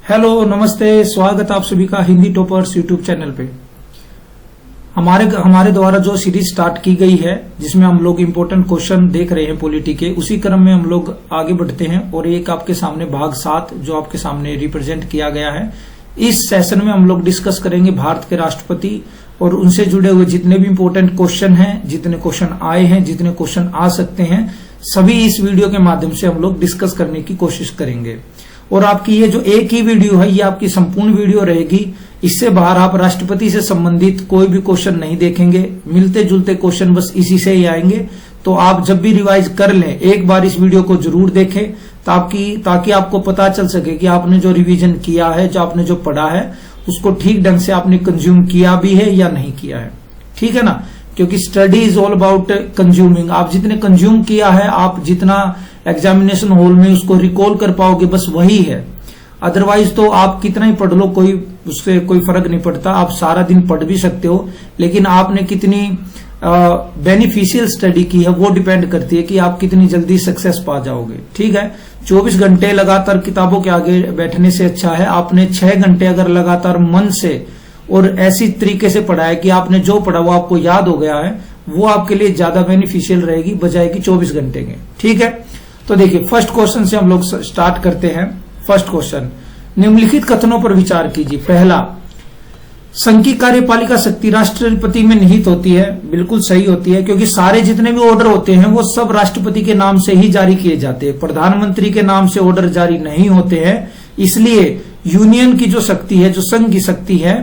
Hello, नमस्ते, स्वागत आप सभी का हिंदी टॉपर्स यूट्यूब चैनल पे। हमारे द्वारा जो सीरीज स्टार्ट की गई है जिसमें हम लोग इम्पोर्टेंट क्वेश्चन देख रहे हैं पॉलिटी के, उसी क्रम में हम लोग आगे बढ़ते हैं और एक आपके सामने भाग 7 जो आपके सामने रिप्रेजेंट किया गया है। इस सेशन में हम लोग डिस्कस करेंगे भारत के राष्ट्रपति और उनसे जुड़े हुए जितने भी इम्पोर्टेंट क्वेश्चन हैं, जितने क्वेश्चन आए हैं, जितने क्वेश्चन आ सकते हैं, सभी इस वीडियो के माध्यम से हम लोग डिस्कस करने की कोशिश करेंगे। और आपकी ये जो एक ही वीडियो है, ये आपकी संपूर्ण वीडियो रहेगी। इससे बाहर आप राष्ट्रपति से संबंधित कोई भी क्वेश्चन नहीं देखेंगे। मिलते जुलते क्वेश्चन बस इसी से ही आएंगे। तो आप जब भी रिवाइज कर लें, एक बार इस वीडियो को जरूर देखें ताकि आपको पता चल सके कि आपने जो रिवीजन किया है, जो आपने जो पढ़ा है, उसको ठीक ढंग से आपने कंज्यूम किया भी है या नहीं किया है। ठीक है ना, क्योंकि study is all about consuming. आप जितने कंज्यूम किया है, आप जितना एग्जामिनेशन हॉल में उसको रिकॉल कर पाओगे, बस वही है। अदरवाइज तो आप कितना ही पढ़ लो, उससे कोई फर्क नहीं पड़ता। आप सारा दिन पढ़ भी सकते हो, लेकिन आपने कितनी बेनिफिशियल स्टडी की है वो डिपेंड करती है कि आप कितनी जल्दी सक्सेस पा जाओगे। ठीक है, 24 घंटे लगातार किताबों के आगे बैठने से अच्छा है आपने 6 घंटे अगर लगातार मन से और ऐसी तरीके से पढ़ा है कि आपने जो पढ़ा वो आपको याद हो गया है, वो आपके लिए ज्यादा बेनिफिशियल रहेगी बजाय कि 24 घंटे के। ठीक है, तो देखिए फर्स्ट क्वेश्चन से हम लोग स्टार्ट करते हैं। फर्स्ट क्वेश्चन, निम्नलिखित कथनों पर विचार कीजिए। पहला, संघ की कार्यपालिका शक्ति राष्ट्रपति में निहित होती है। बिल्कुल सही होती है, क्योंकि सारे जितने भी ऑर्डर होते हैं वो सब राष्ट्रपति के नाम से ही जारी किए जाते हैं। प्रधानमंत्री के नाम से ऑर्डर जारी नहीं होते हैं। इसलिए यूनियन की जो शक्ति है, जो संघ की शक्ति है,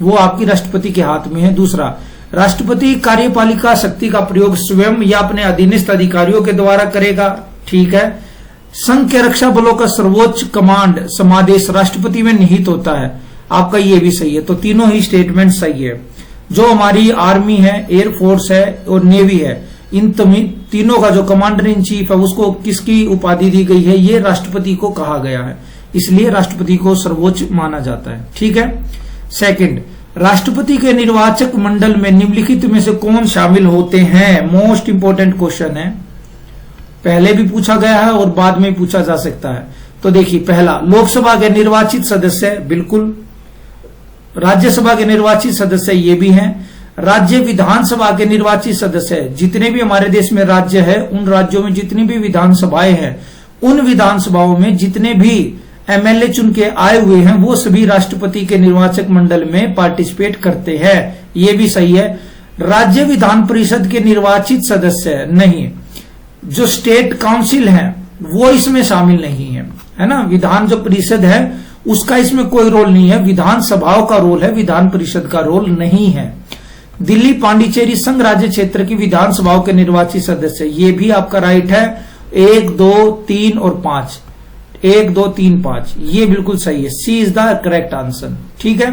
वो आपकी राष्ट्रपति के हाथ में है। दूसरा, राष्ट्रपति कार्यपालिका शक्ति का प्रयोग स्वयं या अपने अधीनस्थ अधिकारियों के द्वारा करेगा। ठीक है, संघ के रक्षा बलों का सर्वोच्च कमांड समादेश राष्ट्रपति में निहित होता है। आपका ये भी सही है। तो तीनों ही स्टेटमेंट सही है। जो हमारी आर्मी है, एयरफोर्स है और नेवी है, इन तीनों का जो कमांडर इन चीफ है उसको किसकी उपाधि दी गई है? ये राष्ट्रपति को कहा गया है, इसलिए राष्ट्रपति को सर्वोच्च माना जाता है। ठीक है। सेकंड, राष्ट्रपति के निर्वाचक मंडल में निम्नलिखित में से कौन शामिल होते हैं? मोस्ट इंपोर्टेंट क्वेश्चन है, पहले भी पूछा गया है और बाद में पूछा जा सकता है। तो देखिए, पहला, लोकसभा के निर्वाचित सदस्य, बिल्कुल। राज्यसभा के निर्वाचित सदस्य ये भी हैं। राज्य विधानसभा के निर्वाचित सदस्य, जितने भी हमारे देश में राज्य है, उन राज्यों में जितनी भी विधानसभाएं हैं, उन विधानसभाओं में जितने भी एमएलए चुन के आए हुए हैं, वो सभी राष्ट्रपति के निर्वाचक मंडल में पार्टिसिपेट करते हैं। ये भी सही है। राज्य विधान परिषद के निर्वाचित सदस्य नहीं, जो स्टेट काउंसिल है वो इसमें शामिल नहीं है ना। विधान जो परिषद है उसका इसमें कोई रोल नहीं है, विधानसभाओं का रोल है, विधान परिषद का रोल नहीं है। दिल्ली पांडिचेरी संघ राज्य क्षेत्र की विधानसभाओं के निर्वाचित सदस्य, ये भी आपका राइट है। 1, 2, 3 और 5, 1, 2, 3, 5, ये बिल्कुल सही है। सी इज द करेक्ट आंसर। ठीक है,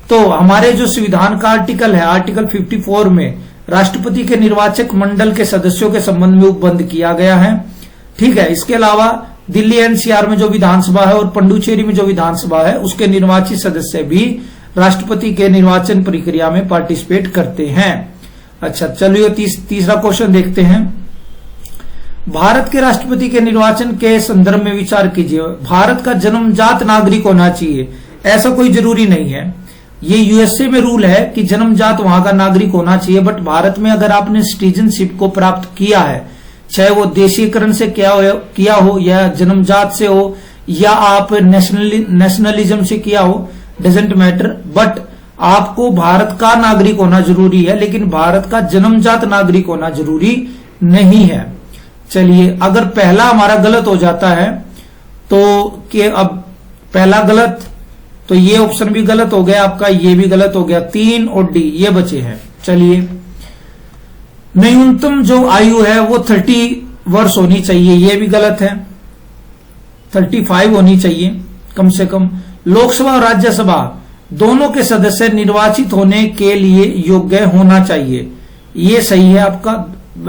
तो हमारे जो संविधान का आर्टिकल है, आर्टिकल 54 में राष्ट्रपति के निर्वाचक मंडल के सदस्यों के संबंध में उपबंध किया गया है। ठीक है, इसके अलावा दिल्ली एनसीआर में जो विधानसभा है और पंडुचेरी में जो विधानसभा है, उसके निर्वाचित सदस्य भी राष्ट्रपति के निर्वाचन प्रक्रिया में पार्टिसिपेट करते हैं। अच्छा, चलिए तीसरा क्वेश्चन देखते हैं। भारत के राष्ट्रपति के निर्वाचन के संदर्भ में विचार कीजिए। भारत का जन्मजात नागरिक होना चाहिए, ऐसा कोई जरूरी नहीं है। ये यूएसए में रूल है कि जन्मजात वहां का नागरिक होना चाहिए, बट भारत में अगर आपने सिटीजनशिप को प्राप्त किया है, चाहे वो देशीकरण से किया हो या जन्मजात से हो या आप नेशनलिज्म से किया हो, डजेंट मैटर, बट आपको भारत का नागरिक होना जरूरी है, लेकिन भारत का जन्मजात नागरिक होना जरूरी नहीं है। चलिए, अगर पहला हमारा गलत हो जाता है तो कि अब पहला गलत, तो ये ऑप्शन भी गलत हो गया आपका, ये भी गलत हो गया। 3 और डी ये बचे हैं। चलिए, न्यूनतम जो आयु है वो 30 वर्ष होनी चाहिए, ये भी गलत है। 35 होनी चाहिए कम से कम। लोकसभा और राज्यसभा दोनों के सदस्य निर्वाचित होने के लिए योग्य होना चाहिए, ये सही है आपका।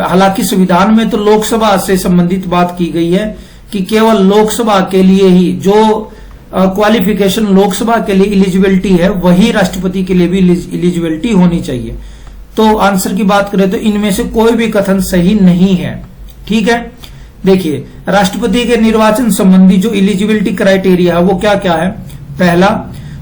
हालांकि संविधान में तो लोकसभा से संबंधित बात की गई है कि केवल लोकसभा के लिए ही जो क्वालिफिकेशन लोकसभा के लिए इलिजिबिलिटी है, वही राष्ट्रपति के लिए भी इलिजिबिलिटी होनी चाहिए। तो आंसर की बात करें तो इनमें से कोई भी कथन सही नहीं है। ठीक है, देखिए राष्ट्रपति के निर्वाचन संबंधी जो इलिजिबिलिटी क्राइटेरिया है वो क्या क्या है। पहला,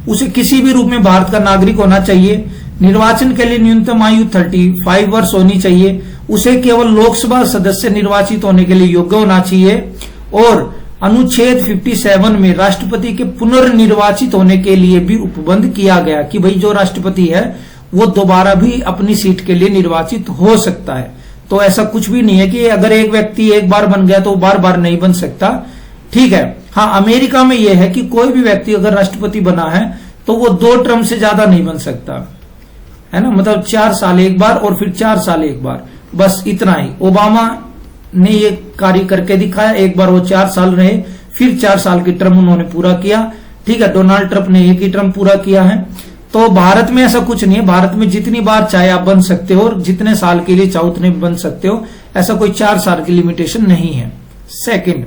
उसे किसी भी रूप में भारत का नागरिक होना चाहिए। निर्वाचन के लिए न्यूनतम आयु 35 वर्ष होनी चाहिए। उसे केवल लोकसभा सदस्य निर्वाचित होने के लिए योग्य होना चाहिए। और अनुच्छेद 57 में राष्ट्रपति के पुनर्निर्वाचित होने के लिए भी उपबंध किया गया कि भाई जो राष्ट्रपति है वो दोबारा भी अपनी सीट के लिए निर्वाचित हो सकता है। तो ऐसा कुछ भी नहीं है कि अगर एक व्यक्ति एक बार बन गया तो बार बार नहीं बन सकता। ठीक है। हाँ, अमेरिका में यह है कि कोई भी व्यक्ति अगर राष्ट्रपति बना है तो वो 2 टर्म से ज्यादा नहीं बन सकता, है ना। मतलब 4 साल एक बार और फिर 4 साल एक बार, बस इतना ही। ओबामा ने ये कार्य करके दिखाया, एक बार वो 4 साल रहे, फिर 4 साल की टर्म उन्होंने पूरा किया। ठीक है। डोनाल्ड ट्रंप ने एक ही टर्म पूरा किया है। तो भारत में ऐसा कुछ नहीं है। भारत में जितनी बार चाहे आप बन सकते हो और जितने साल के लिए चाहो उतने बन सकते हो। ऐसा कोई 4 साल की लिमिटेशन नहीं है। सेकंड,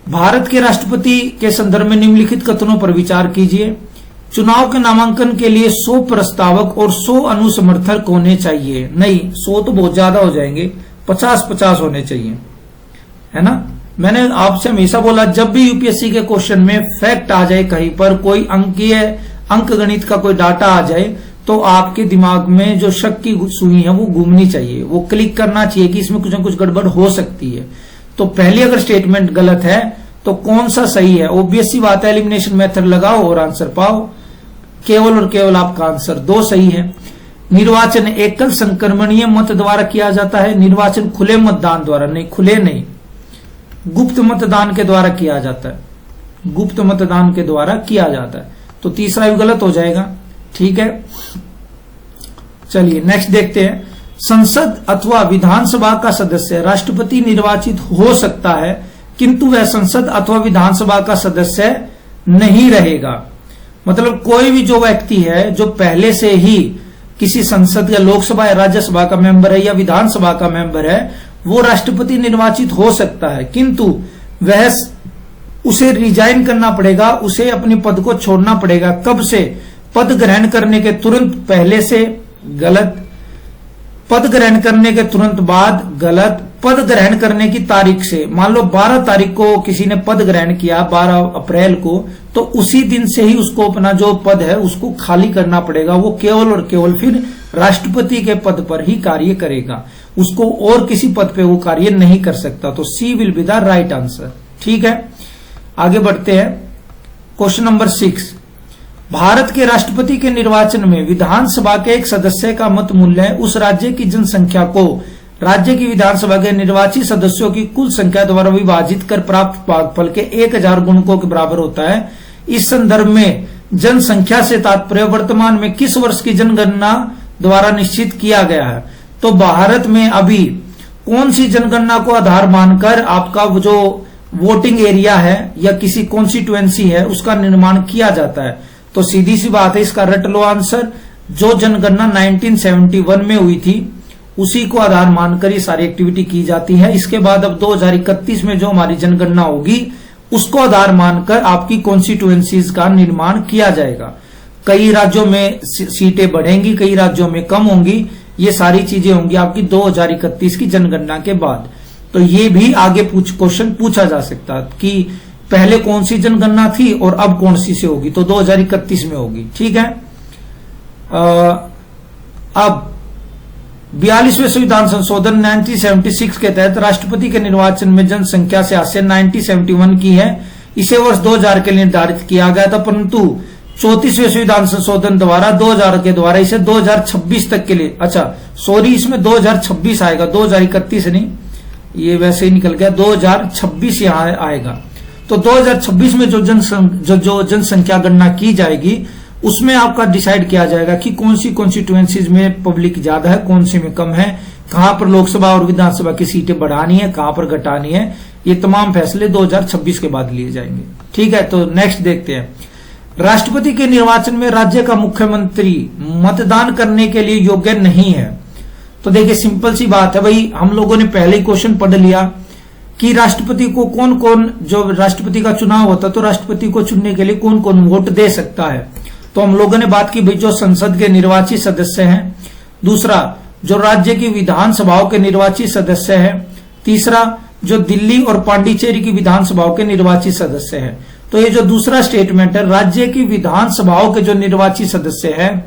भारत के राष्ट्रपति के संदर्भ में निम्नलिखित कथनों पर विचार कीजिए। चुनाव के नामांकन के लिए 100 प्रस्तावक और 100 अनुसमर्थक होने चाहिए। नहीं, 100 तो बहुत ज्यादा हो जाएंगे, 50-50 होने चाहिए, है ना। मैंने आपसे हमेशा बोला, जब भी यूपीएससी के क्वेश्चन में फैक्ट आ जाए, कहीं पर कोई अंक गणित का कोई डाटा आ जाए, तो आपके दिमाग में जो शक की सुई है वो घूमनी चाहिए, वो क्लिक करना चाहिए कि इसमें कुछ न कुछ गड़बड़ हो सकती है। तो पहली अगर स्टेटमेंट गलत है तो कौन सा सही है? ऑब्वियस सी बात है, एलिमिनेशन मेथड लगाओ और आंसर पाओ। केवल और केवल आपका आंसर 2 सही है। निर्वाचन एकल संक्रमणीय मत द्वारा किया जाता है। निर्वाचन खुले मतदान द्वारा नहीं, खुले नहीं, गुप्त मतदान के द्वारा किया जाता है। गुप्त मतदान के द्वारा किया जाता है। तो तीसरा भी गलत हो जाएगा। ठीक है, चलिए नेक्स्ट देखते हैं। संसद अथवा विधानसभा का सदस्य राष्ट्रपति निर्वाचित हो सकता है, किंतु वह संसद अथवा विधानसभा का सदस्य नहीं रहेगा। मतलब कोई भी जो व्यक्ति है जो पहले से ही किसी संसद या लोकसभा या राज्यसभा का मेंबर है या विधानसभा का मेंबर है, वो राष्ट्रपति निर्वाचित हो सकता है, किंतु वह उसे रिजाइन करना पड़ेगा, उसे अपने पद को छोड़ना पड़ेगा। कब से? पद ग्रहण करने के तुरंत पहले से गलत, पद ग्रहण करने के तुरंत बाद गलत, पद ग्रहण करने की तारीख से। मान लो 12 तारीख को किसी ने पद ग्रहण किया, 12 अप्रैल को, तो उसी दिन से ही उसको अपना जो पद है उसको खाली करना पड़ेगा। वो केवल और केवल फिर राष्ट्रपति के पद पर ही कार्य करेगा, उसको और किसी पद पे वो कार्य नहीं कर सकता। तो C will be the right answer. ठीक है, आगे बढ़ते हैं। क्वेश्चन नंबर 6, भारत के राष्ट्रपति के निर्वाचन में विधानसभा के एक सदस्य का मत मूल्य उस राज्य की जनसंख्या को राज्य की विधानसभा के निर्वाचित सदस्यों की कुल संख्या द्वारा विभाजित कर प्राप्त भागफल के 1000 गुणकों के बराबर होता है। इस संदर्भ में जनसंख्या से तात्पर्य वर्तमान में किस वर्ष की जनगणना द्वारा निश्चित किया गया है? तो भारत में अभी कौन सी जनगणना को आधार मानकर आपका जो वोटिंग एरिया है या किसी कॉन्स्टिट्यूएंसी है उसका निर्माण किया जाता है? तो सीधी सी बात है, इसका रट लो आंसर। जो जनगणना 1971 में हुई थी उसी को आधार मानकर ये सारी एक्टिविटी की जाती है। इसके बाद अब 2031 में जो हमारी जनगणना होगी उसको आधार मानकर आपकी कॉन्स्टिट्यूएंसीज का निर्माण किया जाएगा। कई राज्यों में सीटें बढ़ेंगी, कई राज्यों में कम होंगी, ये सारी चीजें होंगी आपकी 2031 की जनगणना के बाद। तो ये भी आगे क्वेश्चन पूछा जा सकता कि पहले कौन सी जनगणना थी और अब कौन सी से होगी, तो 2031 में होगी। ठीक है, अब 42वें संविधान संशोधन 1976 के तहत राष्ट्रपति के निर्वाचन में जनसंख्या से हासिल 1971 की है। इसे वर्ष 2000 के लिए निर्धारित किया गया था, परंतु 34वें संविधान संशोधन द्वारा 2000 के द्वारा इसे 2026 तक के लिए, अच्छा सॉरी, इसमें 2026 आएगा, 2031 नहीं, ये वैसे ही निकल गया, 2026 यहाँ आएगा। तो 2026 में जो जनसंख्या गणना की जाएगी उसमें आपका डिसाइड किया जाएगा कि कौन सी कॉन्स्टिट्यूएंसीज में पब्लिक ज्यादा है, कौन सी में कम है, कहां पर लोकसभा और विधानसभा की सीटें बढ़ानी है, कहां पर घटानी है। ये तमाम फैसले 2026 के बाद लिए जाएंगे। ठीक है, तो नेक्स्ट देखते हैं। राष्ट्रपति के निर्वाचन में राज्य का मुख्यमंत्री मतदान करने के लिए योग्य नहीं है। तो देखिए सिंपल सी बात है भाई, हम लोगों ने पहले ही क्वेश्चन पढ़ लिया कि राष्ट्रपति को कौन कौन, जो राष्ट्रपति का चुनाव होता तो राष्ट्रपति को चुनने के लिए कौन कौन वोट दे सकता है। तो हम लोगों ने बात की भाई जो संसद के निर्वाचित सदस्य हैं, दूसरा जो राज्य की विधानसभाओं के निर्वाचित सदस्य हैं, तीसरा जो दिल्ली और पांडिचेरी की विधानसभाओं के निर्वाचित सदस्य हैं। तो ये जो दूसरा स्टेटमेंट है, राज्य की विधानसभाओं के जो निर्वाचित सदस्य हैं,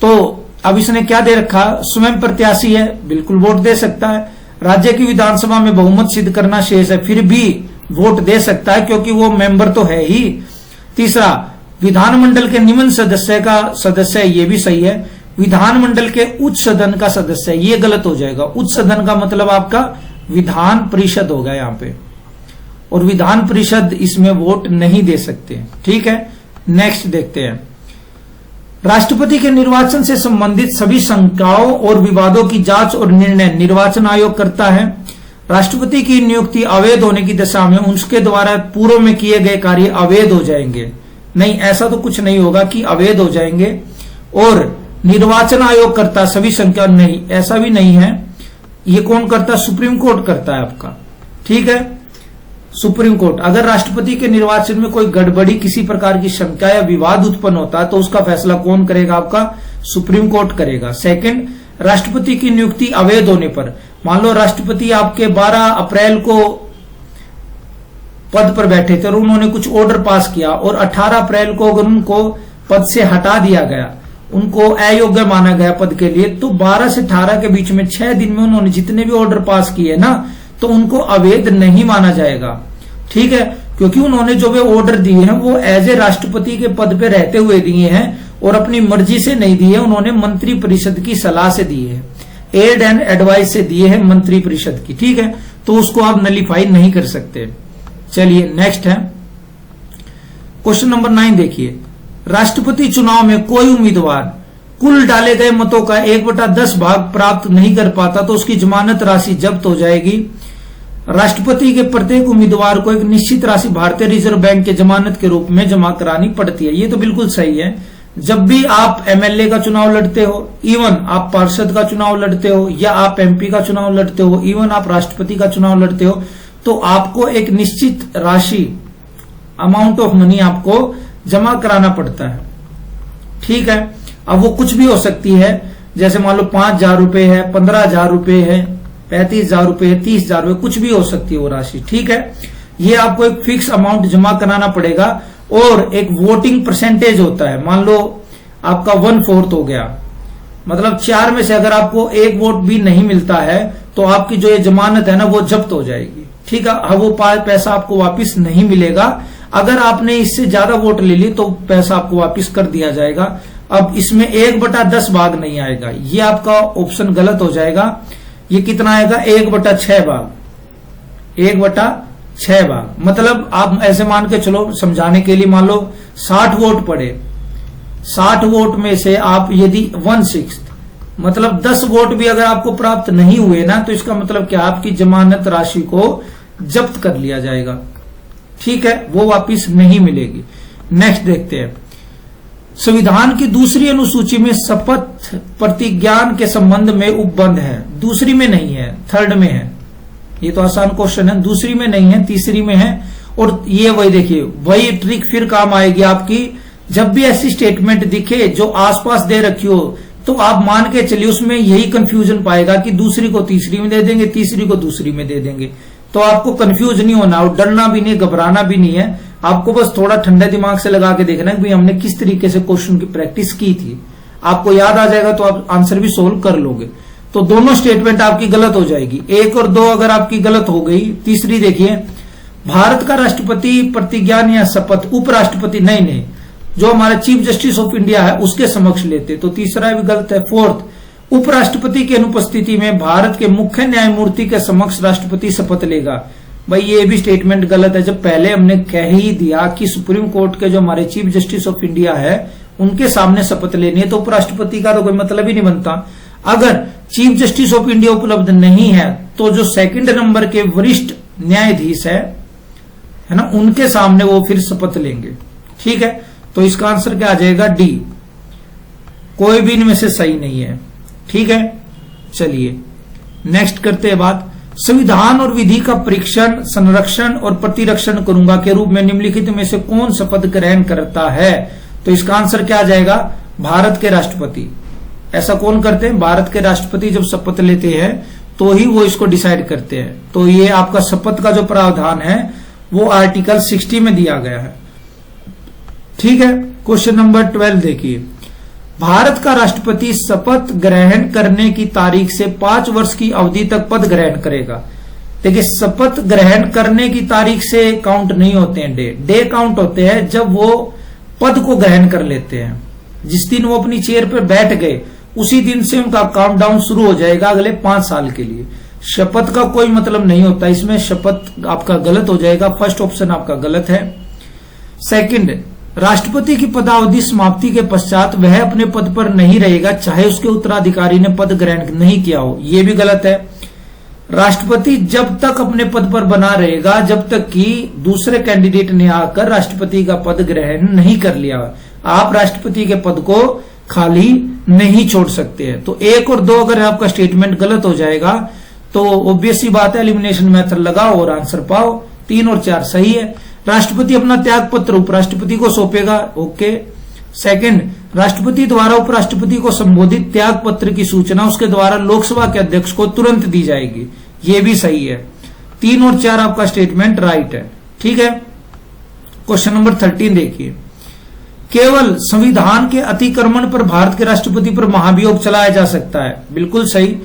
तो अब इसने क्या दे रखा, स्वयं प्रत्याशी है, बिल्कुल वोट दे सकता है। राज्य की विधानसभा में बहुमत सिद्ध करना शेष है, फिर भी वोट दे सकता है क्योंकि वो मेंबर तो है ही। तीसरा, विधानमंडल के निम्न सदस्य का सदस्य है, ये भी सही है। विधानमंडल के उच्च सदन का सदस्य है, ये गलत हो जाएगा। उच्च सदन का मतलब आपका विधान परिषद होगा यहाँ पे, और विधान परिषद इसमें वोट नहीं दे सकते। ठीक है, नेक्स्ट देखते हैं। राष्ट्रपति के निर्वाचन से संबंधित सभी शंकाओं और विवादों की जांच और निर्णय निर्वाचन आयोग करता है। राष्ट्रपति की नियुक्ति अवैध होने की दशा में उसके द्वारा पूर्व में किए गए कार्य अवैध हो जाएंगे। नहीं, ऐसा तो कुछ नहीं होगा कि अवैध हो जाएंगे। और निर्वाचन आयोग करता सभी शंका, नहीं, ऐसा भी नहीं है। ये कौन करता, सुप्रीम कोर्ट करता है आपका। ठीक है, सुप्रीम कोर्ट। अगर राष्ट्रपति के निर्वाचन में कोई गड़बड़ी, किसी प्रकार की शंका या विवाद उत्पन्न होता है तो उसका फैसला कौन करेगा, आपका सुप्रीम कोर्ट करेगा। सेकंड, राष्ट्रपति की नियुक्ति अवैध होने पर, मान लो राष्ट्रपति आपके 12 अप्रैल को पद पर बैठे थे और उन्होंने कुछ ऑर्डर पास किया और 18 अप्रैल को अगर उनको पद से हटा दिया गया, उनको अयोग्य माना गया पद के लिए, तो 12 से 18 के बीच में 6 दिन में उन्होंने जितने भी ऑर्डर पास किए ना, तो उनको अवैध नहीं माना जाएगा। ठीक है, क्योंकि उन्होंने जो वे ऑर्डर दिए हैं वो एज ए राष्ट्रपति के पद पे रहते हुए दिए हैं और अपनी मर्जी से नहीं दिए, उन्होंने मंत्री परिषद की सलाह से दिए हैं, एड एंड एडवाइस से दिए हैं मंत्री परिषद की। ठीक है, तो उसको आप नलीफाई नहीं कर सकते। चलिए नेक्स्ट है क्वेश्चन नंबर 9। देखिए, राष्ट्रपति चुनाव में कोई उम्मीदवार कुल डाले गए मतों का 1/10 भाग प्राप्त नहीं कर पाता तो उसकी जमानत राशि जब्त हो जाएगी। राष्ट्रपति के प्रत्येक उम्मीदवार को एक निश्चित राशि भारतीय रिजर्व बैंक के जमानत के रूप में जमा करानी पड़ती है। ये तो बिल्कुल सही है। जब भी आप एमएलए का चुनाव लड़ते हो, इवन आप पार्षद का चुनाव लड़ते हो, या आप एमपी का चुनाव लड़ते हो, इवन आप राष्ट्रपति का चुनाव लड़ते हो, तो आपको एक निश्चित राशि, अमाउंट ऑफ मनी आपको जमा कराना पड़ता है। ठीक है, अब वो कुछ भी हो सकती है, जैसे मान लो 5,000 रुपए है, 15,000 रुपए है, 35,000 रुपए, 30,000 रुपए, कुछ भी हो सकती है वो राशि। ठीक है, ये आपको एक फिक्स अमाउंट जमा कराना पड़ेगा और एक वोटिंग परसेंटेज होता है। मान लो आपका 1/4 हो गया, मतलब 4 में से अगर आपको 1 वोट भी नहीं मिलता है तो आपकी जो ये जमानत है ना वो जब्त हो जाएगी। ठीक है, वो पैसा आपको वापिस नहीं मिलेगा। अगर आपने इससे ज्यादा वोट ले ली तो पैसा आपको वापिस कर दिया जाएगा। अब इसमें 1/10 भाग नहीं आएगा, ये आपका ऑप्शन गलत हो जाएगा। ये कितना आएगा, 1/6 भाग, 1/6 भाग। मतलब आप ऐसे मान के चलो समझाने के लिए, मान लो 60 वोट पड़े, 60 वोट में से आप यदि 1/6 मतलब 10 वोट भी अगर आपको प्राप्त नहीं हुए ना, तो इसका मतलब क्या, आपकी जमानत राशि को जब्त कर लिया जाएगा। ठीक है, वो वापिस नहीं मिलेगी। नेक्स्ट देखते हैं, संविधान की दूसरी अनुसूची में शपथ प्रतिज्ञान के संबंध में उपबंध है। दूसरी में नहीं है, थर्ड में है। ये तो आसान क्वेश्चन है, दूसरी में नहीं है, तीसरी में है। और ये वही देखिए, वही ट्रिक फिर काम आएगी आपकी। जब भी ऐसी स्टेटमेंट दिखे जो आसपास दे रखी हो, तो आप मान के चलिए उसमें यही कंफ्यूजन पाएगा कि दूसरी को तीसरी में दे देंगे, तीसरी को दूसरी में दे देंगे। तो आपको कंफ्यूज नहीं होना और डरना भी नहीं, घबराना भी नहीं है। आपको बस थोड़ा ठंडे दिमाग से लगा के देखना है कि हमने किस तरीके से क्वेश्चन की प्रैक्टिस की थी। आपको याद आ जाएगा तो आप आंसर भी सोल्व कर लोगे। तो दोनों स्टेटमेंट आपकी गलत हो जाएगी, 1 और 2 अगर आपकी गलत हो गई। तीसरी देखिए, भारत का राष्ट्रपति प्रतिज्ञान या शपथ उपराष्ट्रपति नहीं, जो हमारा चीफ जस्टिस ऑफ इंडिया है उसके समक्ष लेते, तो तीसरा भी गलत है। फोर्थ, उपराष्ट्रपति की अनुपस्थिति में भारत के मुख्य न्यायमूर्ति के समक्ष राष्ट्रपति शपथ लेगा। भाई ये भी स्टेटमेंट गलत है। जब पहले हमने कह ही दिया कि सुप्रीम कोर्ट के जो हमारे चीफ जस्टिस ऑफ इंडिया है उनके सामने शपथ लेनी है, तो उपराष्ट्रपति का तो कोई मतलब ही नहीं बनता। अगर चीफ जस्टिस ऑफ इंडिया उपलब्ध नहीं है तो जो 2nd नंबर के वरिष्ठ न्यायाधीश है ना, उनके सामने वो फिर शपथ लेंगे। ठीक है, तो इसका आंसर क्या आ जाएगा, डी। कोई भी इनमें से सही नहीं है। ठीक है, चलिए नेक्स्ट करते हैं बात, संविधान और विधि का परीक्षण, संरक्षण और प्रतिरक्षण करूंगा के रूप में निम्नलिखित में से कौन शपथ ग्रहण करता है। तो इसका आंसर क्या आ जाएगा, भारत के राष्ट्रपति। ऐसा कौन करते हैं, भारत के राष्ट्रपति जब शपथ लेते हैं तो ही वो इसको डिसाइड करते हैं। तो ये आपका शपथ का जो प्रावधान है वो आर्टिकल 60 में दिया गया है। ठीक है। क्वेश्चन नंबर 12 देखिए, भारत का राष्ट्रपति शपथ ग्रहण करने की तारीख से 5 वर्ष की अवधि तक पद ग्रहण करेगा। देखिए, शपथ ग्रहण करने की तारीख से काउंट नहीं होते हैं डे काउंट होते हैं जब वो पद को ग्रहण कर लेते हैं। जिस दिन वो अपनी चेयर पर बैठ गए उसी दिन से उनका काउंटडाउन शुरू हो जाएगा अगले 5 साल के लिए। शपथ का कोई मतलब नहीं होता इसमें, शपथ आपका गलत हो जाएगा, फर्स्ट ऑप्शन आपका गलत है। सेकंड, राष्ट्रपति की पदावधि समाप्ति के पश्चात वह अपने पद पर नहीं रहेगा चाहे उसके उत्तराधिकारी ने पद ग्रहण नहीं किया हो, यह भी गलत है। राष्ट्रपति जब तक अपने पद पर बना रहेगा जब तक कि दूसरे कैंडिडेट ने आकर राष्ट्रपति का पद ग्रहण नहीं कर लिया। आप राष्ट्रपति के पद को खाली नहीं छोड़ सकते हैं। तो 1 और 2 अगर आपका स्टेटमेंट गलत हो जाएगा तो ऑब्वियस सी बात है, एलिमिनेशन मेथड लगाओ और आंसर पाओ। 3 और 4 सही है। राष्ट्रपति अपना त्याग पत्र उपराष्ट्रपति को सौंपेगा, ओके। सेकंड, राष्ट्रपति द्वारा उपराष्ट्रपति को संबोधित त्याग पत्र की सूचना उसके द्वारा लोकसभा के अध्यक्ष को तुरंत दी जाएगी, ये भी सही है। 3 और 4 आपका स्टेटमेंट राइट है, ठीक है। क्वेश्चन नंबर 13 देखिए, केवल संविधान के अतिक्रमण पर भारत के राष्ट्रपति पर महाभियोग चलाया जा सकता है, बिल्कुल सही।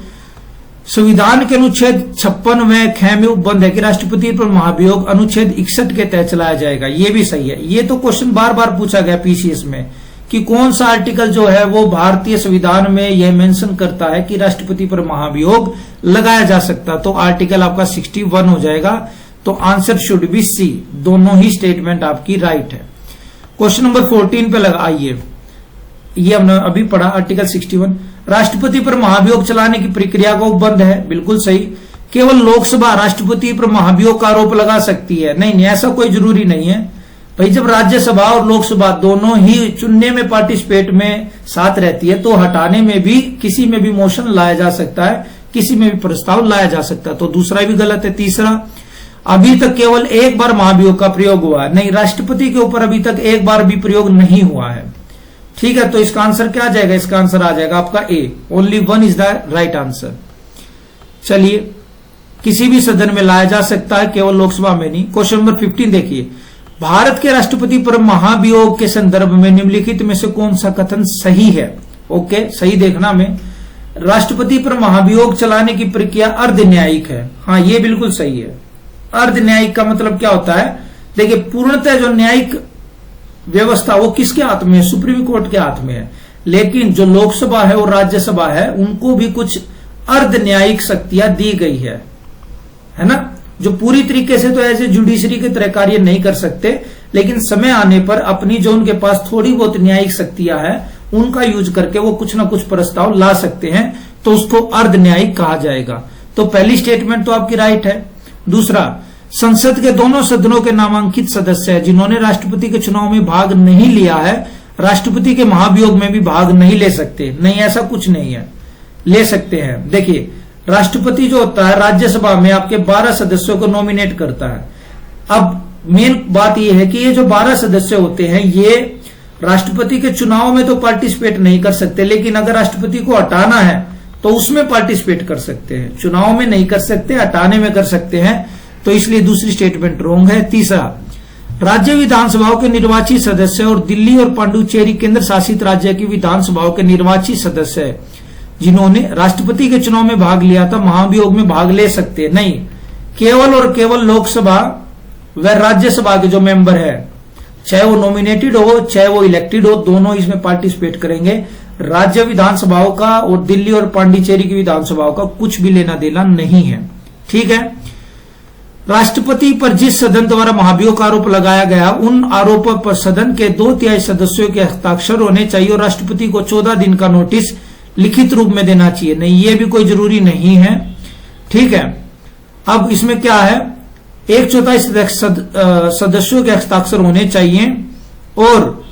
संविधान के अनुच्छेद 56 में ख में उपबंध है कि राष्ट्रपति पर महाभियोग अनुच्छेद 61 के तहत चलाया जाएगा, ये भी सही है। ये तो क्वेश्चन बार बार पूछा गया पीसीएस में कि कौन सा आर्टिकल जो है वो भारतीय संविधान में यह मेंशन करता है कि राष्ट्रपति पर महाभियोग लगाया जा सकता, तो आर्टिकल आपका 61 हो जाएगा। तो आंसर शुड बी सी, दोनों ही स्टेटमेंट आपकी राइट है। क्वेश्चन नंबर 14 पे लगाइए, ये हमने अभी पढ़ा आर्टिकल 61, राष्ट्रपति पर महाभियोग चलाने की प्रक्रिया का उपबंध है, बिल्कुल सही। केवल लोकसभा राष्ट्रपति पर महाभियोग का आरोप लगा सकती है, नहीं, ऐसा कोई जरूरी नहीं है भाई। जब राज्यसभा और लोकसभा दोनों ही चुनने में पार्टिसिपेट में साथ रहती है तो हटाने में भी किसी में भी मोशन लाया जा सकता है, किसी में भी प्रस्ताव लाया जा सकता है, तो दूसरा भी गलत है। तीसरा, अभी तक केवल एक बार महाभियोग का प्रयोग हुआ है, नहीं, राष्ट्रपति के ऊपर अभी तक एक बार भी प्रयोग नहीं हुआ है, ठीक है। तो इसका आंसर क्या आ जाएगा? इसका आंसर आ जाएगा आपका A, only 1 is the right answer. चलिए, किसी भी सदन में लाया जा सकता है, केवल लोकसभा में नहीं। क्वेश्चन नंबर 15 देखिए, भारत के राष्ट्रपति पर महाभियोग के संदर्भ में निम्नलिखित में से कौन सा कथन सही है? ओके, सही देखना में, राष्ट्रपति पर महाभियोग चलाने की प्रक्रिया अर्ध न्यायिक है, हाँ ये बिल्कुल सही है। अर्ध न्यायिक का मतलब क्या होता है? देखिए, पूर्णतः जो न्यायिक व्यवस्था वो किसके हाथ में है? सुप्रीम कोर्ट के हाथ में है, लेकिन जो लोकसभा है और राज्यसभा है उनको भी कुछ अर्ध न्यायिक शक्तियां दी गई है ना, जो पूरी तरीके से तो ऐसे जुडिशरी के तरह कार्य नहीं कर सकते, लेकिन समय आने पर अपनी जो उनके पास थोड़ी बहुत न्यायिक शक्तियां हैं उनका यूज करके वो कुछ ना कुछ प्रस्ताव ला सकते हैं, तो उसको अर्ध न्यायिक कहा जाएगा। तो पहली स्टेटमेंट तो आपकी राइट है। दूसरा, संसद के दोनों सदनों के नामांकित सदस्य जिन्होंने राष्ट्रपति के चुनाव में भाग नहीं लिया है राष्ट्रपति के महाभियोग में भी भाग नहीं ले सकते, नहीं ऐसा कुछ नहीं है, ले सकते हैं। देखिए, राष्ट्रपति जो होता है राज्यसभा में आपके 12 सदस्यों को नॉमिनेट करता है। अब मेन बात यह है कि ये जो 12 सदस्य होते हैं ये राष्ट्रपति के चुनाव में तो पार्टिसिपेट नहीं कर सकते, लेकिन अगर राष्ट्रपति को हटाना है तो उसमें पार्टिसिपेट कर सकते हैं, चुनाव में नहीं कर सकते, हटाने में कर सकते हैं, तो इसलिए दूसरी स्टेटमेंट रॉन्ग है। तीसरा, राज्य विधानसभाओं के निर्वाचित सदस्य और दिल्ली और पांडुचेरी केंद्र शासित राज्य की विधानसभाओं के निर्वाचित सदस्य जिन्होंने राष्ट्रपति के चुनाव में भाग लिया था महाभियोग में भाग ले सकते नहीं, केवल और केवल लोकसभा व राज्यसभा के जो मेंबर है, चाहे वो नॉमिनेटेड हो चाहे वो इलेक्टेड हो, दोनों इसमें पार्टिसिपेट करेंगे। राज्य विधानसभाओं का और दिल्ली और पांडिचेरी की विधानसभाओं का कुछ भी लेना देना नहीं है, ठीक है। राष्ट्रपति पर जिस सदन द्वारा महाभियोग का आरोप लगाया गया उन आरोपों पर सदन के 2/3 सदस्यों के हस्ताक्षर होने चाहिए और राष्ट्रपति को 14 दिन का नोटिस लिखित रूप में देना चाहिए, नहीं ये भी कोई जरूरी नहीं है, ठीक है। अब इसमें क्या है, 1/4 सदस्यों के हस्ताक्षर होने चाहिए और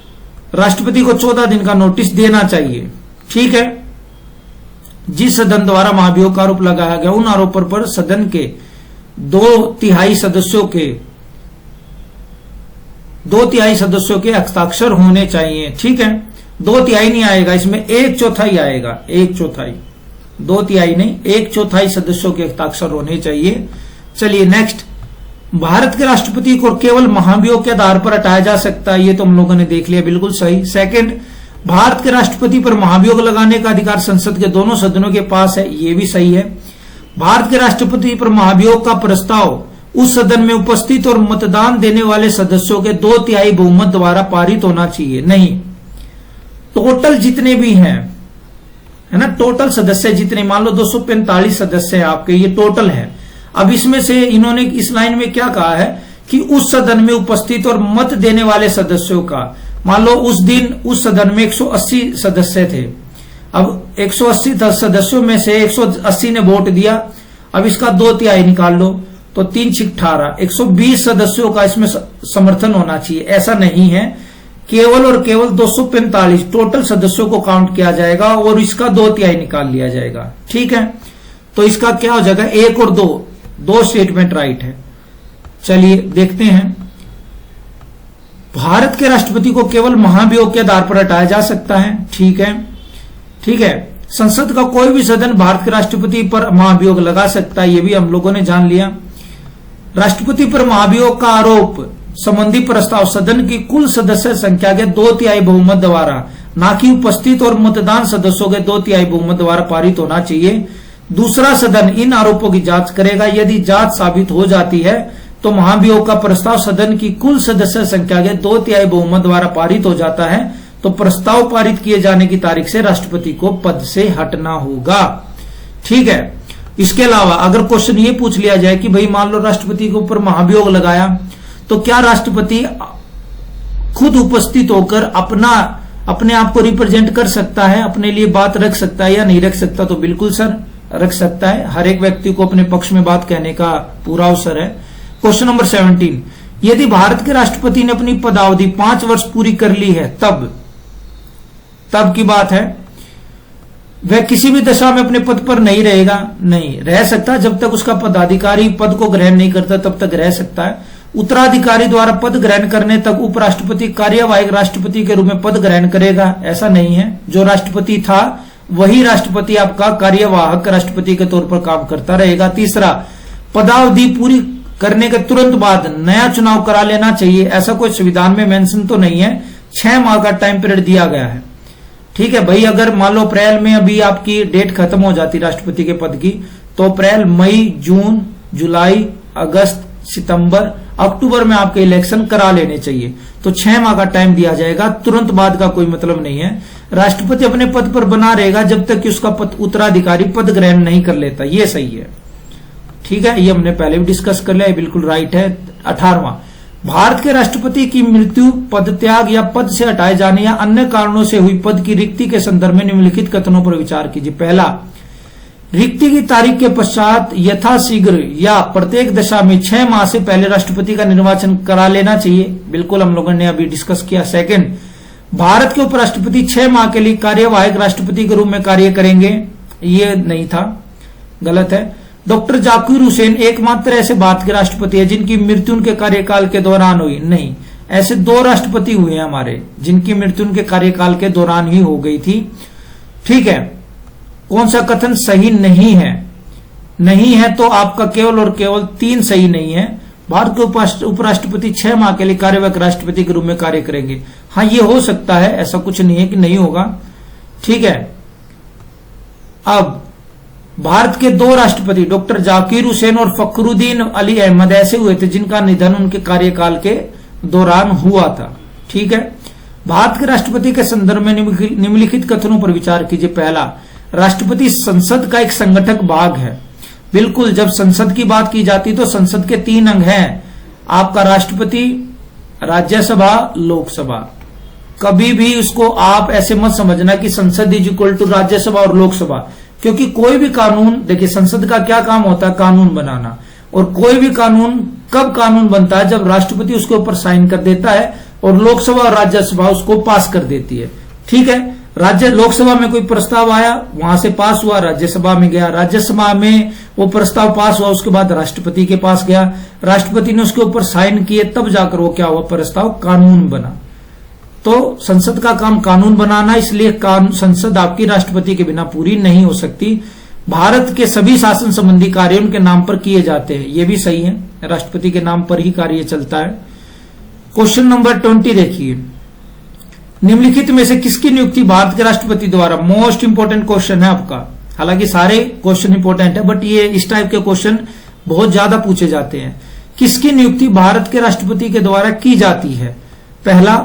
राष्ट्रपति को 14 दिन का नोटिस देना चाहिए, ठीक है। जिस सदन द्वारा महाभियोग का आरोप लगाया गया उन आरोपों पर सदन के 2/3 सदस्यों के हस्ताक्षर होने चाहिए, ठीक है। 2/3 नहीं आएगा इसमें, 1/4 आएगा, 1/4, 2/3 नहीं, 1/4 सदस्यों के हस्ताक्षर होने चाहिए। चलिए नेक्स्ट, भारत के राष्ट्रपति को केवल महाभियोग के आधार पर हटाया जा सकता है, ये तो हम लोगों ने देख लिया, बिल्कुल सही। सेकंड, भारत के राष्ट्रपति पर महाभियोग लगाने का अधिकार संसद के दोनों सदनों के पास है, ये भी सही है। भारत के राष्ट्रपति पर महाभियोग का प्रस्ताव उस सदन में उपस्थित और मतदान देने वाले सदस्यों के 2/3 बहुमत द्वारा पारित होना चाहिए। नहीं, टोटल जितने भी हैं, है ना, टोटल सदस्य जितने, मान लो 245 सदस्य हैं आपके, ये टोटल है। अब इसमें से इन्होंने इस लाइन में क्या कहा है कि उस सदन में उपस्थित और मत देने वाले सदस्यों का, मान लो उस दिन उस सदन में 180 सदस्य थे, अब 180 सदस्यों में से 180 ने वोट दिया, अब इसका 2/3 निकाल लो, तो 3×6 = 18, 120 सदस्यों का इसमें समर्थन होना चाहिए। ऐसा नहीं है, केवल और केवल 245 टोटल सदस्यों को काउंट किया जाएगा और इसका 2/3 निकाल लिया जाएगा। ठीक है, तो इसका क्या हो जाएगा, 1 और 2 स्टेटमेंट राइट है। चलिए देखते हैं, भारत के राष्ट्रपति को केवल महाभियोग के आधार पर हटाया जा सकता है। ठीक है, ठीक है। संसद का कोई भी सदन भारत के राष्ट्रपति पर महाभियोग लगा सकता है, ये भी हम लोगों ने जान लिया। राष्ट्रपति पर महाभियोग का आरोप संबंधी प्रस्ताव सदन की कुल सदस्य संख्या के 2/3 बहुमत द्वारा, न कि उपस्थित और मतदान सदस्यों के 2/3 बहुमत द्वारा पारित होना चाहिए। दूसरा सदन इन आरोपों की जांच करेगा। यदि जांच साबित हो जाती है तो महाभियोग का प्रस्ताव सदन की कुल सदस्य संख्या के 2/3 बहुमत द्वारा पारित हो जाता है, तो प्रस्ताव पारित किए जाने की तारीख से राष्ट्रपति को पद से हटना होगा। ठीक है। इसके अलावा अगर क्वेश्चन ये पूछ लिया जाए कि भाई मान लो राष्ट्रपति के ऊपर महाभियोग लगाया, तो क्या राष्ट्रपति खुद उपस्थित होकर अपने आप को रिप्रेजेंट कर सकता है, अपने लिए बात रख सकता है या नहीं रख सकता? तो बिल्कुल सर रख सकता है। हर एक व्यक्ति को अपने पक्ष में बात कहने का पूरा अवसर है। क्वेश्चन नंबर 17, यदि भारत के राष्ट्रपति ने अपनी पदावधि 5 वर्ष पूरी कर ली है, तब की बात है, वह किसी भी दशा में अपने पद पर नहीं रहेगा? नहीं रह सकता, जब तक उसका पदाधिकारी पद को ग्रहण नहीं करता तब तक रह सकता है। उत्तराधिकारी द्वारा पद ग्रहण करने तक उपराष्ट्रपति कार्यवाहक राष्ट्रपति के रूप में पद ग्रहण करेगा, ऐसा नहीं है। जो राष्ट्रपति था वही राष्ट्रपति आपका कार्यवाहक राष्ट्रपति के तौर पर काम करता रहेगा। तीसरा, पदावधि पूरी करने के तुरंत बाद नया चुनाव करा लेना चाहिए, ऐसा कोई संविधान में मेंशन तो नहीं है। 6 माह का टाइम पीरियड दिया गया है। ठीक है भाई, अगर मान लो अप्रैल में अभी आपकी डेट खत्म हो जाती राष्ट्रपति के पद की, तो अप्रैल, मई, जून, जुलाई, अगस्त, सितंबर, अक्टूबर में आपके इलेक्शन करा लेने चाहिए। तो 6 माह का टाइम दिया जाएगा, तुरंत बाद का कोई मतलब नहीं है। राष्ट्रपति अपने पद पर बना रहेगा जब तक कि उसका उत्तराधिकारी पद ग्रहण नहीं कर लेता, ये सही है। ठीक है, ये हमने पहले भी डिस्कस कर लिया, ये बिल्कुल राइट है। 18वां, भारत के राष्ट्रपति की मृत्यु, पद त्याग या पद से हटाए जाने या अन्य कारणों से हुई पद की रिक्ति के संदर्भ में निम्नलिखित कथनों पर विचार कीजिए। पहला, रिक्ति की तारीख के पश्चात यथाशीघ्र या प्रत्येक दशा में 6 माह से पहले राष्ट्रपति का निर्वाचन करा लेना चाहिए, बिल्कुल हम लोगों ने अभी डिस्कस किया। सेकंड, भारत के उपराष्ट्रपति 6 माह के लिए कार्यवाहक राष्ट्रपति के रूप में कार्य करेंगे, ये नहीं था, गलत है। डॉक्टर जाकिर हुसैन एकमात्र ऐसे भारत के राष्ट्रपति है जिनकी मृत्यु उनके कार्यकाल के दौरान हुई, नहीं, ऐसे 2 राष्ट्रपति हुए हैं हमारे जिनकी मृत्यु उनके कार्यकाल के दौरान ही हो गई थी। ठीक है, कौन सा कथन सही नहीं है? नहीं है तो आपका केवल और केवल 3 सही नहीं है। भारत के उपराष्ट्रपति 6 माह के लिए कार्यवाहक राष्ट्रपति के रूप में कार्य करेंगे, हाँ ये हो सकता है, ऐसा कुछ नहीं है कि नहीं होगा। ठीक है, अब भारत के 2 राष्ट्रपति डॉक्टर जाकिर हुसैन और फखरुद्दीन अली अहमद ऐसे हुए थे जिनका निधन उनके कार्यकाल के दौरान हुआ था। ठीक है, भारत के राष्ट्रपति के संदर्भ में निम्नलिखित कथनों पर विचार कीजिए। पहला, राष्ट्रपति संसद का एक संगठक भाग है। बिल्कुल, जब संसद की बात की जाती तो संसद के 3 अंग हैं, आपका राष्ट्रपति, राज्यसभा, लोकसभा। कभी भी उसको आप ऐसे मत समझना कि संसद इज इक्वल टू राज्यसभा और लोकसभा, क्योंकि कोई भी कानून, देखिए संसद का क्या काम होता है, कानून बनाना, और कोई भी कानून कब कानून बनता है, जब राष्ट्रपति उसके ऊपर साइन कर देता है और लोकसभा और राज्यसभा उसको पास कर देती है। ठीक है, लोकसभा में कोई प्रस्ताव आया, वहां से पास हुआ, राज्यसभा में गया, राज्यसभा में वो प्रस्ताव पास हुआ, उसके बाद राष्ट्रपति के पास गया, राष्ट्रपति ने उसके ऊपर साइन किए, तब जाकर वो क्या हुआ, प्रस्ताव कानून बना। तो संसद का काम कानून बनाना, इसलिए संसद आपकी राष्ट्रपति के बिना पूरी नहीं हो सकती। भारत के सभी शासन संबंधी कार्य उनके नाम पर किए जाते हैं, ये भी सही है। राष्ट्रपति के नाम पर ही कार्य चलता है। क्वेश्चन नंबर 20 देखिए, निम्नलिखित में से किसकी नियुक्ति भारत के राष्ट्रपति द्वारा, मोस्ट इंपोर्टेंट क्वेश्चन है आपका, हालांकि सारे क्वेश्चन इंपोर्टेंट है बट ये इस टाइप के क्वेश्चन बहुत ज्यादा पूछे जाते हैं। किसकी नियुक्ति भारत के राष्ट्रपति के द्वारा की जाती है? पहला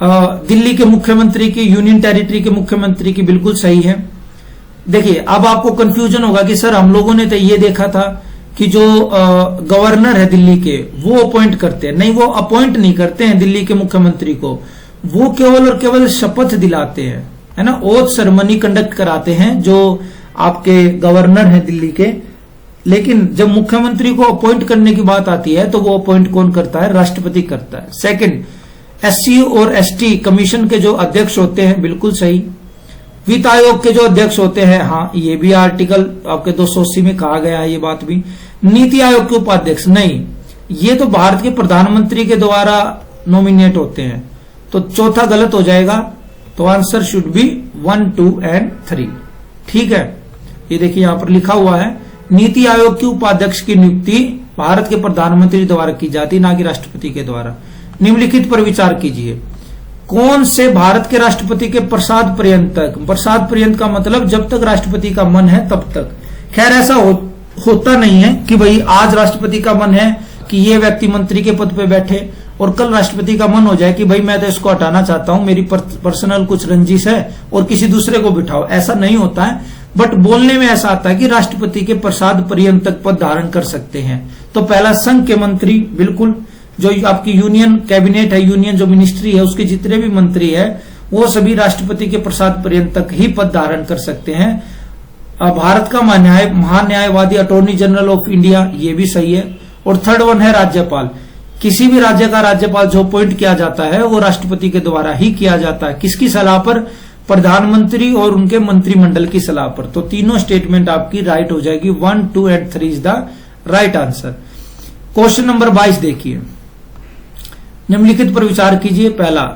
दिल्ली के मुख्यमंत्री की, यूनियन टेरिटरी के मुख्यमंत्री की, बिल्कुल सही है। देखिए अब आपको कंफ्यूजन होगा कि सर हम लोगों ने तो ये देखा था कि जो गवर्नर है दिल्ली के वो अपॉइंट करते हैं। नहीं, वो अपॉइंट नहीं करते हैं दिल्ली के मुख्यमंत्री को, वो केवल और केवल शपथ दिलाते हैं, है ना, ओथ सेरेमनी कंडक्ट कराते हैं जो आपके गवर्नर हैं दिल्ली के। लेकिन जब मुख्यमंत्री को अपॉइंट करने की बात आती है तो वो अपॉइंट कौन करता है? राष्ट्रपति करता है। सेकंड, एससी और एसटी कमीशन के जो अध्यक्ष होते हैं, बिल्कुल सही। वित्त आयोग के जो अध्यक्ष होते हैं, हाँ ये भी आर्टिकल आपके 280 में कहा गया है ये बात भी। नीति आयोग के उपाध्यक्ष, नहीं, ये तो भारत के प्रधानमंत्री के द्वारा नॉमिनेट होते हैं, तो चौथा गलत हो जाएगा। तो आंसर शुड बी 1, 2 एंड 3। ठीक है, ये देखिए यहां पर लिखा हुआ है, नीति आयोग के उपाध्यक्ष की नियुक्ति भारत के प्रधानमंत्री द्वारा की जाती, ना कि राष्ट्रपति के द्वारा। निम्नलिखित पर विचार कीजिए, कौन से भारत के राष्ट्रपति के प्रसाद पर्यंत तक, प्रसाद पर्यंत का मतलब जब तक राष्ट्रपति का मन है तब तक। खैर ऐसा होता नहीं है कि भाई आज राष्ट्रपति का मन है कि ये व्यक्ति मंत्री के पद पे बैठे और कल राष्ट्रपति का मन हो जाए कि भाई मैं तो इसको हटाना चाहता हूं, मेरी पर्सनल कुछ रंजिश है और किसी दूसरे को बिठाओ। ऐसा नहीं होता है, बट बोलने में ऐसा आता है कि राष्ट्रपति के प्रसाद पर्यंत तक पद धारण कर सकते हैं। तो पहला संघ के मंत्री, बिल्कुल, जो आपकी यूनियन कैबिनेट है, यूनियन जो मिनिस्ट्री है उसके जितने भी मंत्री है वो सभी राष्ट्रपति के प्रसाद पर्यंत तक ही पद धारण कर सकते हैं। भारत का महान्यायवादी अटॉर्नी जनरल ऑफ इंडिया, ये भी सही है। और थर्ड वन है राज्यपाल। किसी भी राज्य का राज्यपाल जो अपॉइंट किया जाता है वो राष्ट्रपति के द्वारा ही किया जाता है। किसकी सलाह पर? प्रधानमंत्री और उनके मंत्रिमंडल की सलाह पर। तो तीनों स्टेटमेंट आपकी राइट हो जाएगी। 1, 2 and 3 is the right answer. Question number 22 देखिए, निम्नलिखित पर विचार कीजिए। पहला,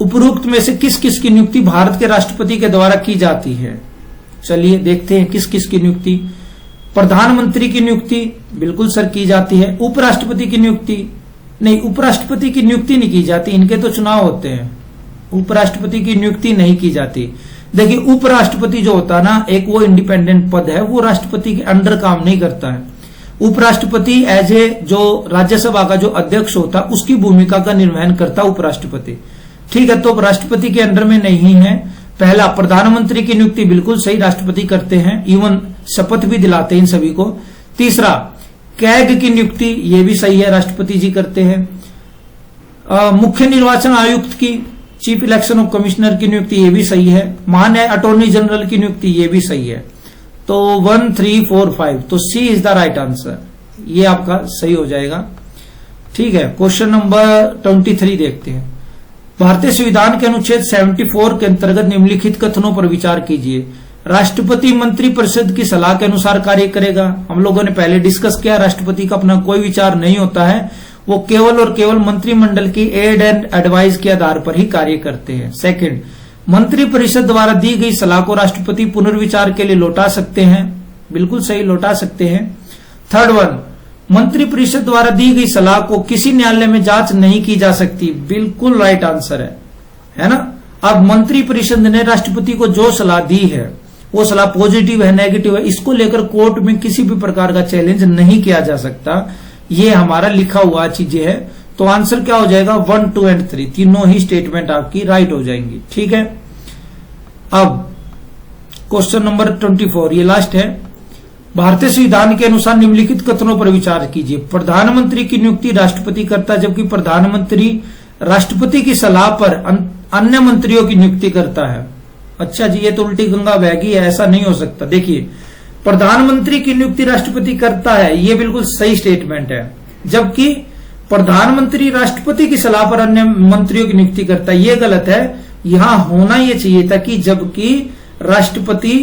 उपरोक्त में से किस किस की नियुक्ति भारत के राष्ट्रपति के द्वारा की जाती है? चलिए देखते हैं किस किस की नियुक्ति। प्रधानमंत्री की नियुक्ति, बिल्कुल सर की जाती है। उपराष्ट्रपति की नियुक्ति, नहीं, उपराष्ट्रपति की नियुक्ति नहीं की जाती, इनके तो चुनाव होते हैं। उपराष्ट्रपति की नियुक्ति नहीं की जाती। देखिए उपराष्ट्रपति जो होता है ना, एक वो इंडिपेंडेंट पद है, वो राष्ट्रपति के अंडर काम नहीं करता है। उपराष्ट्रपति एज ए जो राज्यसभा का जो अध्यक्ष होता उसकी भूमिका का निर्वहन करता उपराष्ट्रपति। ठीक है, तो राष्ट्रपति के अंडर में नहीं है। पहला, प्रधानमंत्री की नियुक्ति बिल्कुल सही, राष्ट्रपति करते हैं, इवन शपथ भी दिलाते हैं इन सभी को। तीसरा, कैग की नियुक्ति, ये भी सही है, राष्ट्रपति जी करते हैं। मुख्य निर्वाचन आयुक्त की, चीफ इलेक्शन ऑफ कमिश्नर की नियुक्ति, ये भी सही है। महान्याय अटॉर्नी जनरल की नियुक्ति, ये भी सही है। तो 1, 3, 4, 5, तो सी इज द राइट आंसर, ये आपका सही हो जाएगा। ठीक है, क्वेश्चन नंबर 23 देखते हैं। भारतीय संविधान के अनुच्छेद 74 के अंतर्गत निम्नलिखित कथनों पर विचार कीजिए। राष्ट्रपति मंत्री परिषद की सलाह के अनुसार कार्य करेगा। हम लोगों ने पहले डिस्कस किया, राष्ट्रपति का अपना कोई विचार नहीं होता है, वो केवल और केवल मंत्रिमंडल की एड एंड एडवाइस के आधार पर ही कार्य करते हैं। सेकंड, मंत्री परिषद द्वारा दी गई सलाह को राष्ट्रपति पुनर्विचार के लिए लौटा सकते हैं, बिल्कुल सही, लौटा सकते हैं। थर्ड वन, मंत्री परिषद द्वारा दी गई सलाह को किसी न्यायालय में जांच नहीं की जा सकती, बिल्कुल राइट आंसर है ना। अब मंत्री परिषद ने राष्ट्रपति को जो सलाह दी है वो सलाह पॉजिटिव है, नेगेटिव है, इसको लेकर कोर्ट में किसी भी प्रकार का चैलेंज नहीं किया जा सकता। ये हमारा लिखा हुआ चीजें है। तो आंसर क्या हो जाएगा? 1, 2 एंड 3, तीनों ही स्टेटमेंट आपकी राइट हो जाएंगी। ठीक है, अब क्वेश्चन नंबर 24, ये लास्ट है। भारतीय संविधान के अनुसार निम्नलिखित कथनों पर विचार कीजिए। प्रधानमंत्री की नियुक्ति राष्ट्रपति करता है, जबकि प्रधानमंत्री राष्ट्रपति की सलाह पर अन्य मंत्रियों की नियुक्ति करता है। अच्छा जी, ये तो उल्टी गंगा बहगी है, ऐसा नहीं हो सकता। देखिए, प्रधानमंत्री की नियुक्ति राष्ट्रपति करता है, ये बिल्कुल सही स्टेटमेंट है, जबकि प्रधानमंत्री राष्ट्रपति की सलाह पर अन्य मंत्रियों की नियुक्ति करता है, ये गलत है। यहां होना ये चाहिए था कि जबकि राष्ट्रपति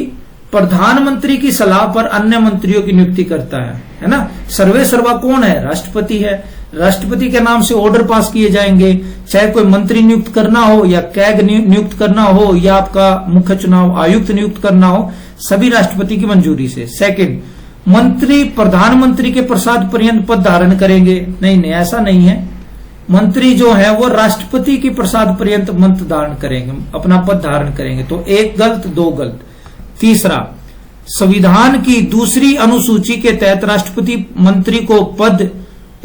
प्रधानमंत्री की सलाह पर अन्य मंत्रियों की नियुक्ति करता है ना। सर्वे सर्वा कौन है? राष्ट्रपति है। राष्ट्रपति के नाम से ऑर्डर पास किए जाएंगे, चाहे कोई मंत्री नियुक्त करना हो या कैग नियुक्त करना हो या आपका मुख्य चुनाव आयुक्त नियुक्त करना हो, सभी राष्ट्रपति की मंजूरी से। सेकंड, मंत्री प्रधानमंत्री के प्रसाद पर्यंत पद धारण करेंगे, नहीं नहीं ऐसा नहीं है। मंत्री जो है वो राष्ट्रपति के प्रसाद पर्यंत मंत्र धारण करेंगे, अपना पद धारण करेंगे। तो एक गलत, दो गलत। तीसरा, संविधान की दूसरी अनुसूची के तहत राष्ट्रपति मंत्री को पद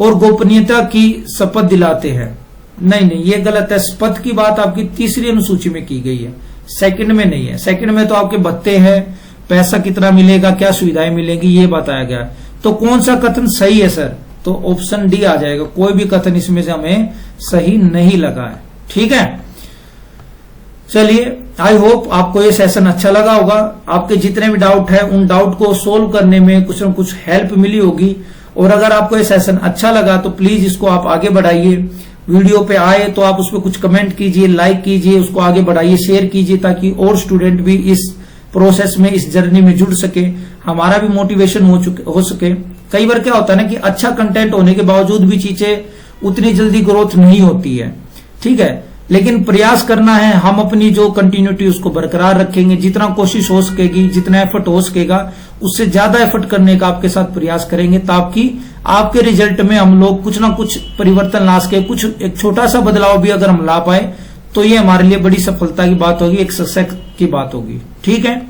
और गोपनीयता की शपथ दिलाते हैं, नहीं नहीं ये गलत है। पद की बात आपकी तीसरी अनुसूची में की गई है, सेकंड में नहीं है। सेकंड में तो आपके भत्ते हैं, पैसा कितना मिलेगा, क्या सुविधाएं मिलेंगी, ये बताया गया। तो कौन सा कथन सही है सर? तो ऑप्शन डी आ जाएगा। कोई भी कथन इसमें से हमें सही नहीं लगा है। ठीक है, चलिए आई होप आपको ये सेशन अच्छा लगा होगा। आपके जितने भी डाउट है उन डाउट को सोल्व करने में कुछ न कुछ हेल्प मिली होगी। और अगर आपको ये सेशन अच्छा लगा तो प्लीज इसको आप आगे बढ़ाइए। वीडियो पे आए तो आप उस पर कुछ कमेंट कीजिए, लाइक कीजिए, उसको आगे बढ़ाइए, शेयर कीजिए, ताकि और स्टूडेंट भी इस प्रोसेस में, इस जर्नी में जुड़ सके, हमारा भी मोटिवेशन हो सके। कई बार क्या होता है ना कि अच्छा कंटेंट होने के बावजूद भी चीजें उतनी जल्दी ग्रोथ नहीं होती है, ठीक है, लेकिन प्रयास करना है। हम अपनी जो कंटिन्यूटी उसको बरकरार रखेंगे, जितना कोशिश हो सकेगी, जितना एफर्ट हो सकेगा, उससे ज्यादा एफर्ट करने का आपके साथ प्रयास करेंगे, ताकि आपके रिजल्ट में हम लोग कुछ ना कुछ परिवर्तन ला सके। कुछ एक छोटा सा बदलाव भी अगर हम ला पाए तो ये हमारे लिए बड़ी सफलता की बात होगी, एक सक्सेस की बात होगी। ठीक है,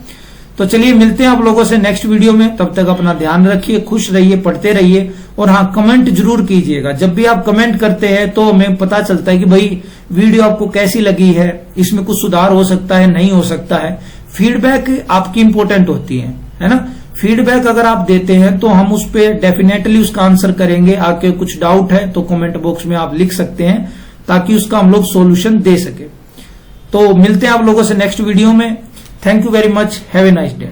तो चलिए मिलते हैं आप लोगों से नेक्स्ट वीडियो में। तब तक अपना ध्यान रखिए, खुश रहिए, पढ़ते रहिए। और हाँ, कमेंट जरूर कीजिएगा। जब भी आप कमेंट करते हैं तो हमें पता चलता है कि भाई वीडियो आपको कैसी लगी है, इसमें कुछ सुधार हो सकता है, नहीं हो सकता है। फीडबैक आपकी इंपॉर्टेंट होती है ना। फीडबैक अगर आप देते हैं तो हम उस पर डेफिनेटली उसका आंसर करेंगे। आपके कुछ डाउट है तो कमेंट बॉक्स में आप लिख सकते हैं, ताकि उसका हम लोग सॉल्यूशन दे सके। तो मिलते हैं आप लोगों से नेक्स्ट वीडियो में। Thank you very much, have a nice day.